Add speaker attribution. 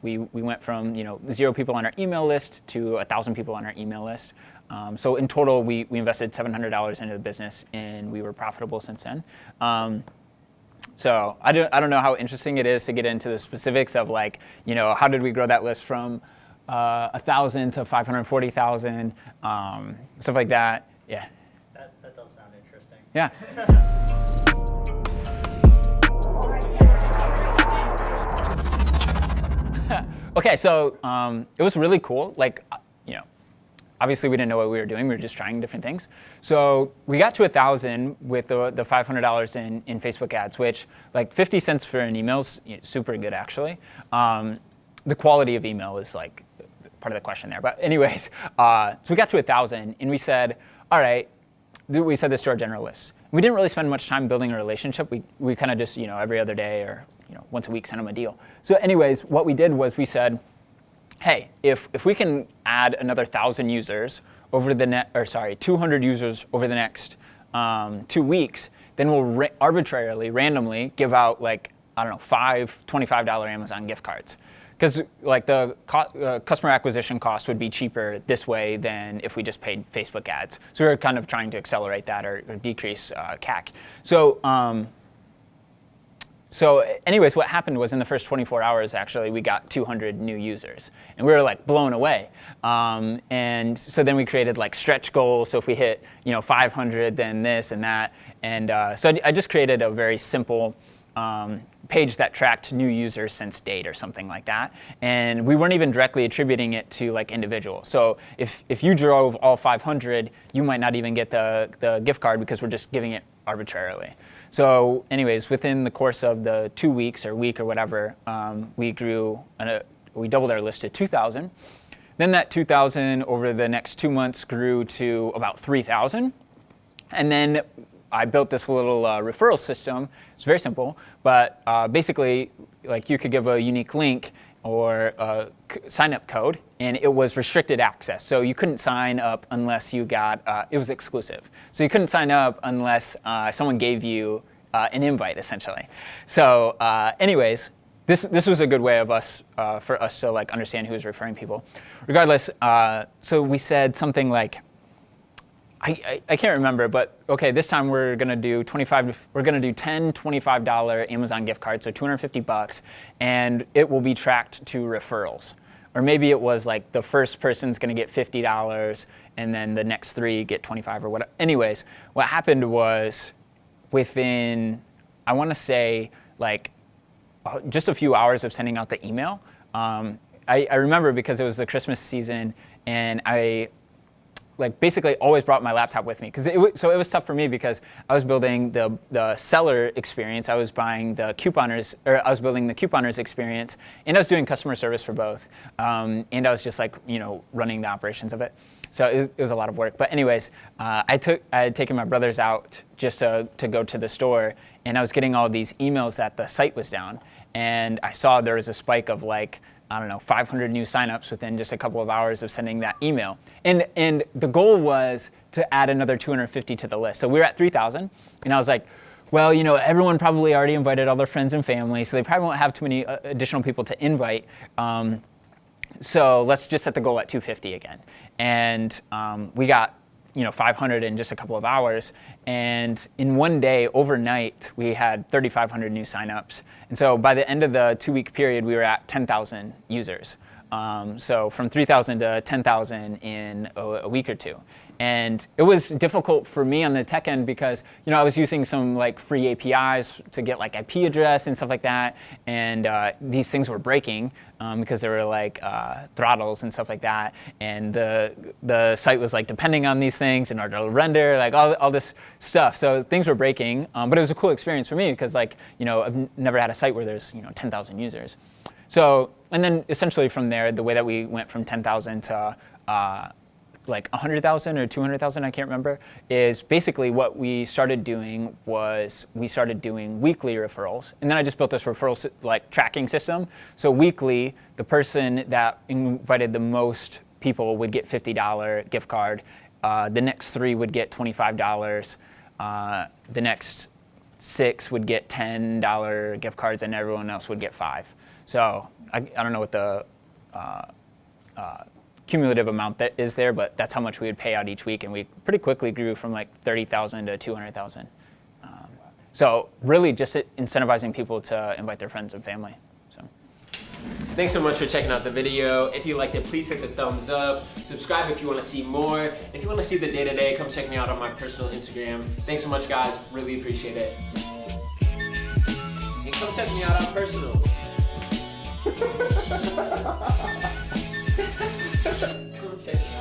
Speaker 1: we went from 0 people on our email list to 1,000 people on our email list. So in total, we invested $700 into the business, and we were profitable since then. So I don't know how interesting it is to get into the specifics of like, how did we grow that list from 1,000 to 540,000, stuff like that. Yeah.
Speaker 2: That does sound interesting.
Speaker 1: Yeah. Okay, so it was really cool. Like, obviously we didn't know what we were doing. We were just trying different things. So we got to 1,000 with the $500 in Facebook ads, which like 50 cents for an email is super good actually. The quality of email is like part of the question there. But anyways, so we got to 1,000 and we said, all right, we said this to our generalists. We didn't really spend much time building a relationship. We kind of just, every other day or once a week send them a deal. So anyways, what we did was we said, hey, if we can add another 1,000 users over the 200 users over the next 2 weeks, then we'll arbitrarily, randomly give out like, I don't know, 5 $25 Amazon gift cards. Because like the customer acquisition cost would be cheaper this way than if we just paid Facebook ads. So we were kind of trying to accelerate that or decrease CAC. So anyways, what happened was in the first 24 hours, actually, we got 200 new users. And we were like blown away. And so then we created like stretch goals. So if we hit 500, then this and that. And so I just created a very simple page that tracked new users since date or something like that. And we weren't even directly attributing it to like individuals. So if you drove all 500, you might not even get the gift card because we're just giving it arbitrarily. So anyways, within the course of the 2 weeks or week or whatever, we doubled our list to 2,000. Then that 2,000 over the next 2 months grew to about 3,000. And then I built this little referral system. It's very simple, but basically, like you could give a unique link or a sign-up code, and it was restricted access. So you couldn't sign up unless you got, it was exclusive. So you couldn't sign up unless someone gave you an invite, essentially. So anyways, this was a good way of for us to like understand who was referring people. Regardless, so we said something like, I can't remember, but okay, this time we're gonna do 10 $25 Amazon gift cards, so $250, and it will be tracked to referrals. Or maybe it was like the first person's gonna get $50, and then the next 3 get 25 or whatever. Anyways, what happened was within, I wanna say like just a few hours of sending out the email, I remember because it was the Christmas season, and I like basically always brought my laptop with me because so it was tough for me because I was building the seller experience, I was buying the couponers, or I was building the couponers experience, and I was doing customer service for both, and I was just like running the operations of it. So it was a lot of work. But anyways, I had taken my brothers out just to go to the store, and I was getting all these emails that the site was down, and I saw there was a spike of like, I don't know, 500 new signups within just a couple of hours of sending that email. And the goal was to add another 250 to the list. So we were at 3,000, and I was like, well, everyone probably already invited all their friends and family, so they probably won't have too many additional people to invite. So let's just set the goal at 250 again. And we got 500 in just a couple of hours. And in one day, overnight, we had 3,500 new signups. And so by the end of the 2-week period, we were at 10,000 users. So from 3,000 to 10,000 in a week or two. And it was difficult for me on the tech end because I was using some like free APIs to get like IP address and stuff like that. And these things were breaking because there were like throttles and stuff like that. And the site was like depending on these things in order to render, like all this stuff. So things were breaking, but it was a cool experience for me because like I've never had a site where there's 10,000 users. So, and then essentially from there, the way that we went from 10,000 to like 100,000 or 200,000, I can't remember, is basically what we started doing was we started doing weekly referrals. And then I just built this referral like tracking system. So weekly, the person that invited the most people would get $50 gift card. The next 3 would get $25. The next 6 would get $10 gift cards, and everyone else would get 5. So I don't know what the cumulative amount that is there, but that's how much we would pay out each week, and we pretty quickly grew from like 30,000 to 200,000. So really just incentivizing people to invite their friends and family. So.
Speaker 3: Thanks so much for checking out the video. If you liked it, please hit the thumbs up. Subscribe if you want to see more. If you want to see the day-to-day, come check me out on my personal Instagram. Thanks so much, guys. Really appreciate it. And come check me out on personal. Come check me out.